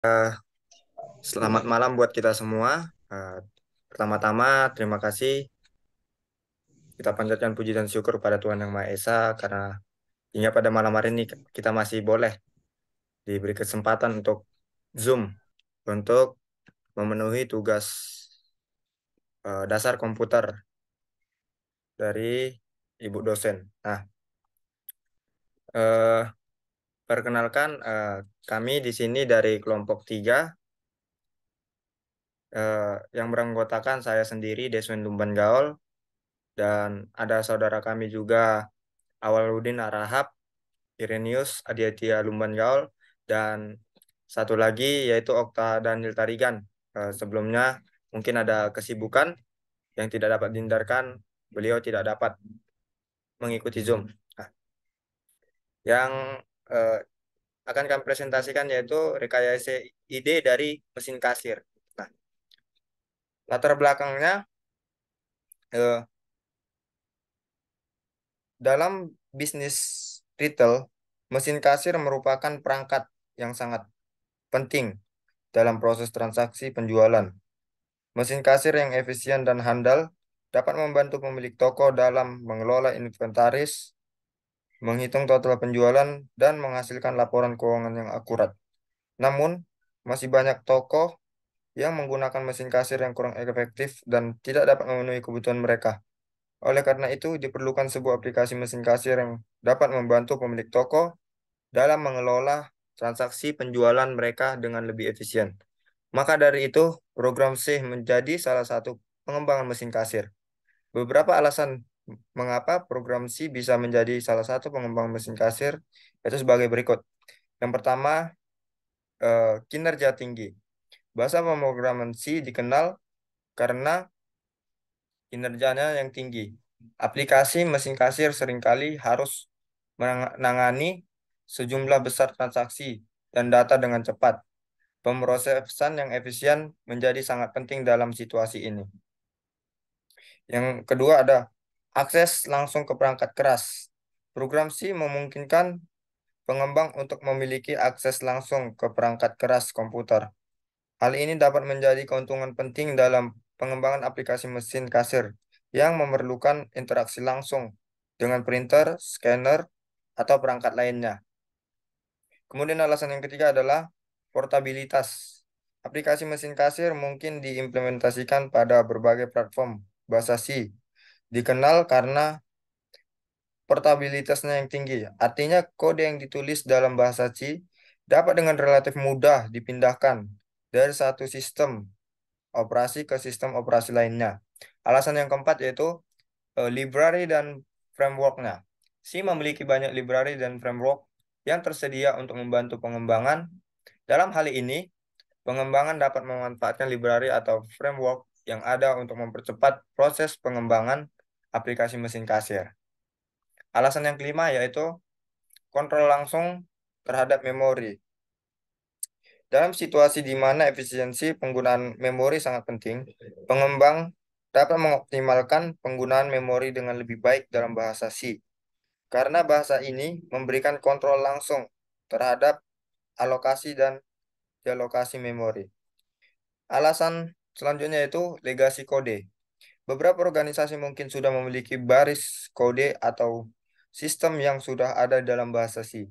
Eh, Selamat malam buat kita semua. Eh, Pertama-tama, terima kasih. Kita panjatkan puji dan syukur pada Tuhan Yang Maha Esa karena hingga pada malam hari ini kita masih boleh diberi kesempatan untuk Zoom untuk memenuhi tugas dasar komputer dari Ibu dosen. Nah, eh, perkenalkan kami di sini dari kelompok 3 yang beranggotakan saya sendiri Deswin Lumban Gaol dan ada saudara kami juga Awaludin Arahap, Irenius Adiatya Lumban Gaol, dan satu lagi yaitu Okta Daniel Tarigan. Sebelumnya mungkin ada kesibukan yang tidak dapat dihindarkan, beliau tidak dapat mengikuti Zoom. Nah, yang eh, akan kami presentasikan yaitu rekayasa ide dari mesin kasir. Nah, latar belakangnya eh, dalam bisnis retail, mesin kasir merupakan perangkat yang sangat penting dalam proses transaksi penjualan. Mesin kasir yang efisien dan handal dapat membantu pemilik toko dalam mengelola inventaris, menghitung total penjualan, dan menghasilkan laporan keuangan yang akurat. Namun, masih banyak toko yang menggunakan mesin kasir yang kurang efektif dan tidak dapat memenuhi kebutuhan mereka. Oleh karena itu, diperlukan sebuah aplikasi mesin kasir yang dapat membantu pemilik toko dalam mengelola transaksi penjualan mereka dengan lebih efisien. Maka dari itu, program C menjadi salah satu pengembangan mesin kasir. Beberapa alasan mengapa program C bisa menjadi salah satu pengembangan mesin kasir itu sebagai berikut. Yang pertama, kinerja tinggi. Bahasa pemrograman C dikenal karena kinerjanya yang tinggi. Aplikasi mesin kasir seringkali harus menangani sejumlah besar transaksi dan data dengan cepat. Pemrosesan yang efisien menjadi sangat penting dalam situasi ini. Yang kedua ada akses langsung ke perangkat keras. Program C memungkinkan pengembang untuk memiliki akses langsung ke perangkat keras komputer. Hal ini dapat menjadi keuntungan penting dalam pengembangan aplikasi mesin kasir yang memerlukan interaksi langsung dengan printer, scanner, atau perangkat lainnya. Kemudian alasan yang ketiga adalah portabilitas. Aplikasi mesin kasir mungkin diimplementasikan pada berbagai platform bahasa C. Dikenal karena portabilitasnya yang tinggi. Artinya kode yang ditulis dalam bahasa C dapat dengan relatif mudah dipindahkan dari satu sistem operasi ke sistem operasi lainnya. Alasan yang keempat yaitu library dan frameworknya. C memiliki banyak library dan framework yang tersedia untuk membantu pengembangan. Dalam hal ini, pengembangan dapat memanfaatkan library atau framework yang ada untuk mempercepat proses pengembangan aplikasi mesin kasir. Alasan yang kelima yaitu kontrol langsung terhadap memori. Dalam situasi di mana efisiensi penggunaan memori sangat penting, pengembang dapat mengoptimalkan penggunaan memori dengan lebih baik dalam bahasa C. Karena bahasa ini memberikan kontrol langsung terhadap alokasi dan dealokasi memori. Alasan selanjutnya itu legasi kode. Beberapa organisasi mungkin sudah memiliki baris kode atau sistem yang sudah ada dalam bahasa C.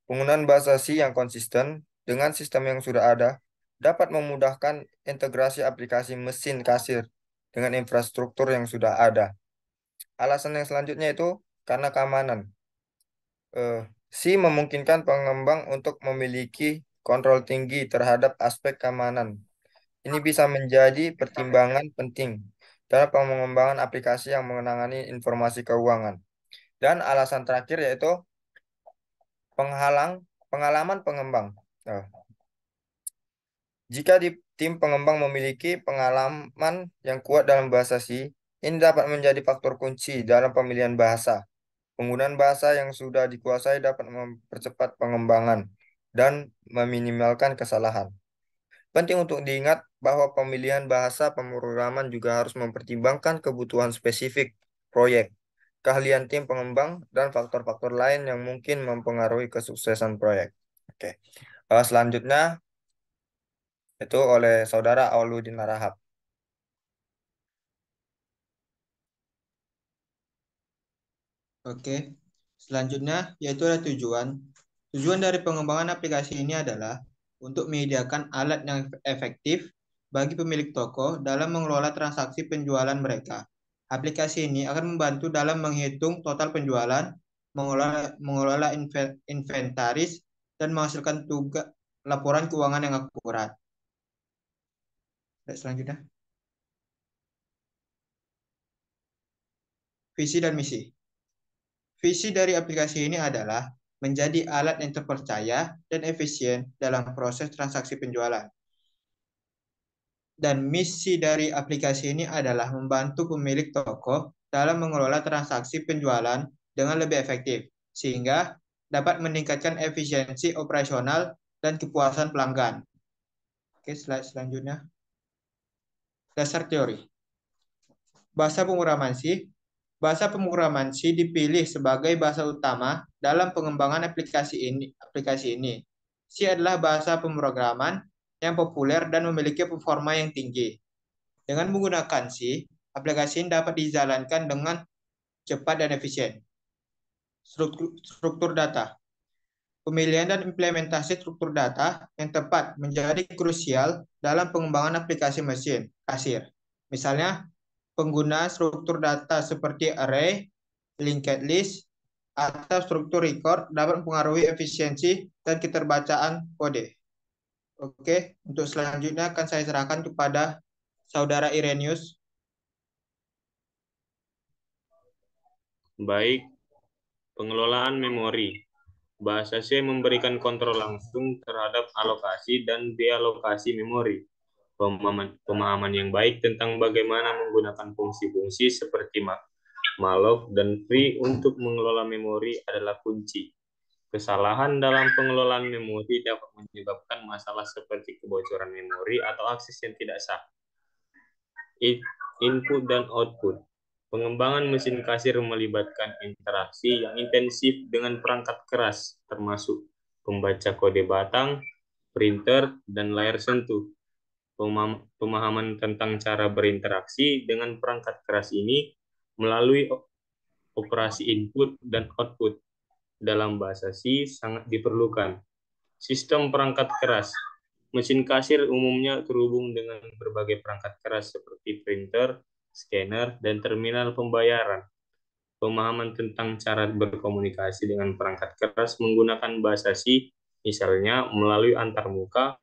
Penggunaan bahasa C yang konsisten dengan sistem yang sudah ada dapat memudahkan integrasi aplikasi mesin kasir dengan infrastruktur yang sudah ada. Alasan yang selanjutnya itu karena keamanan. Eh, C memungkinkan pengembang untuk memiliki kontrol tinggi terhadap aspek keamanan. Ini bisa menjadi pertimbangan penting dalam pengembangan aplikasi yang mengenangani informasi keuangan. Dan alasan terakhir yaitu pengalaman pengembang. Nah, jika di tim pengembang memiliki pengalaman yang kuat dalam bahasa C, ini dapat menjadi faktor kunci dalam pemilihan bahasa. Penggunaan bahasa yang sudah dikuasai dapat mempercepat pengembangan dan meminimalkan kesalahan. Penting untuk diingat bahwa pemilihan bahasa pemrograman juga harus mempertimbangkan kebutuhan spesifik proyek, keahlian tim pengembang, dan faktor-faktor lain yang mungkin mempengaruhi kesuksesan proyek. Oke. Selanjutnya, Itu oleh Saudara Auludin Harahap. Oke. Selanjutnya, yaitu ada tujuan. Tujuan dari pengembangan aplikasi ini adalah untuk menyediakan alat yang efektif bagi pemilik toko dalam mengelola transaksi penjualan mereka. Aplikasi ini akan membantu dalam menghitung total penjualan, mengelola inventaris, dan menghasilkan tugas laporan keuangan yang akurat. Selanjutnya, visi dan misi. Visi dari aplikasi ini adalah menjadi alat yang terpercaya dan efisien dalam proses transaksi penjualan. Dan misi dari aplikasi ini adalah membantu pemilik toko dalam mengelola transaksi penjualan dengan lebih efektif, sehingga dapat meningkatkan efisiensi operasional dan kepuasan pelanggan. Oke, slide selanjutnya. Dasar teori. Bahasa pemrograman C. Bahasa pemrograman C dipilih sebagai bahasa utama dalam pengembangan aplikasi ini. C adalah bahasa pemrograman yang populer dan memiliki performa yang tinggi. Dengan menggunakan C, aplikasi ini dapat dijalankan dengan cepat dan efisien. Struktur data. Pemilihan dan implementasi struktur data yang tepat menjadi krusial dalam pengembangan aplikasi mesin kasir. Misalnya, penggunaan struktur data seperti array, linked list, atau struktur record dapat mempengaruhi efisiensi dan keterbacaan kode. Oke, untuk selanjutnya akan saya serahkan kepada Saudara Irenius. Baik, pengelolaan memori. Bahasa C memberikan kontrol langsung terhadap alokasi dan dealokasi memori. Pemahaman yang baik tentang bagaimana menggunakan fungsi-fungsi seperti malloc dan free untuk mengelola memori adalah kunci. Kesalahan dalam pengelolaan memori dapat menyebabkan masalah seperti kebocoran memori atau akses yang tidak sah. Input dan output. Pengembangan mesin kasir melibatkan interaksi yang intensif dengan perangkat keras, termasuk pembaca kode batang, printer, dan layar sentuh. Pemahaman tentang cara berinteraksi dengan perangkat keras ini melalui operasi input dan output dalam bahasa C sangat diperlukan. Sistem perangkat keras. Mesin kasir umumnya terhubung dengan berbagai perangkat keras seperti printer, scanner, dan terminal pembayaran. Pemahaman tentang cara berkomunikasi dengan perangkat keras menggunakan bahasa C, misalnya melalui antarmuka,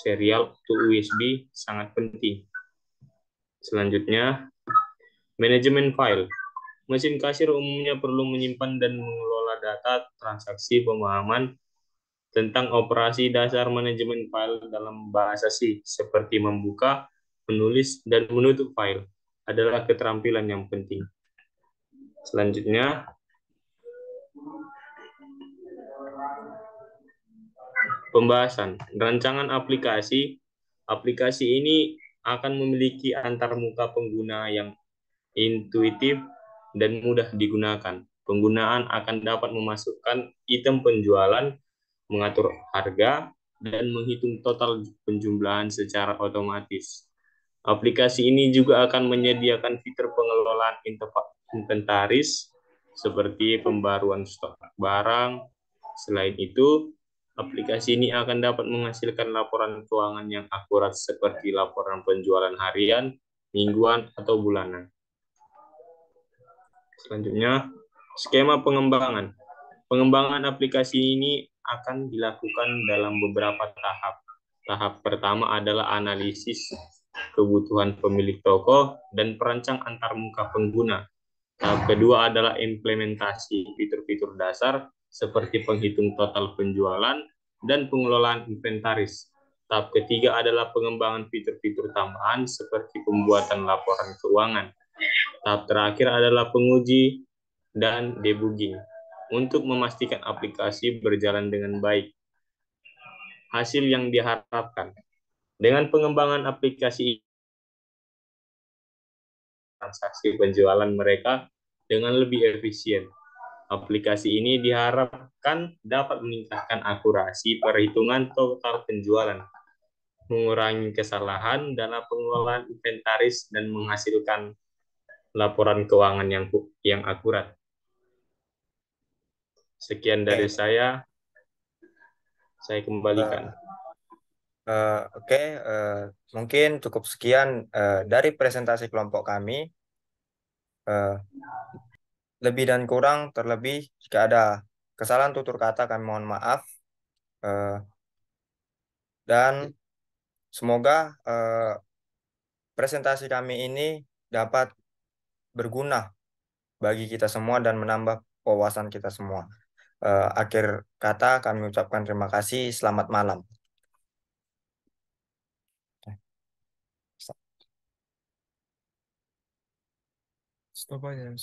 serial to USB, sangat penting. Selanjutnya, manajemen file. Mesin kasir umumnya perlu menyimpan dan mengelola data transaksi pemahaman tentang operasi dasar manajemen file dalam bahasa C, seperti membuka, menulis, dan menutup file, adalah keterampilan yang penting. Selanjutnya, pembahasan. Rancangan aplikasi. Aplikasi ini akan memiliki antarmuka pengguna yang intuitif dan mudah digunakan. Penggunaan akan dapat memasukkan item penjualan, mengatur harga, dan menghitung total penjumlahan secara otomatis. Aplikasi ini juga akan menyediakan fitur pengelolaan inventaris seperti pembaruan stok barang. Selain itu, aplikasi ini akan dapat menghasilkan laporan keuangan yang akurat seperti laporan penjualan harian, mingguan, atau bulanan. Selanjutnya, skema pengembangan. Pengembangan aplikasi ini akan dilakukan dalam beberapa tahap. Tahap pertama adalah analisis kebutuhan pemilik toko dan perancang antarmuka pengguna. Tahap kedua adalah implementasi fitur-fitur dasar seperti penghitung total penjualan dan pengelolaan inventaris. Tahap ketiga adalah pengembangan fitur-fitur tambahan seperti pembuatan laporan keuangan. Tahap terakhir adalah penguji dan debugging untuk memastikan aplikasi berjalan dengan baik. Hasil yang diharapkan. Dengan pengembangan aplikasi transaksi penjualan mereka dengan lebih efisien. Aplikasi ini diharapkan dapat meningkatkan akurasi perhitungan total penjualan, mengurangi kesalahan dalam pengelolaan inventaris, dan menghasilkan laporan keuangan yang akurat. Sekian dari Oke, saya kembalikan. oke, mungkin cukup sekian dari presentasi kelompok kami. Eh, Lebih dan kurang terlebih jika ada kesalahan tutur kata kami mohon maaf. Eh, dan semoga presentasi kami ini dapat berguna bagi kita semua dan menambah wawasan kita semua. Akhir kata kami ucapkan terima kasih. Selamat malam. Stop aja,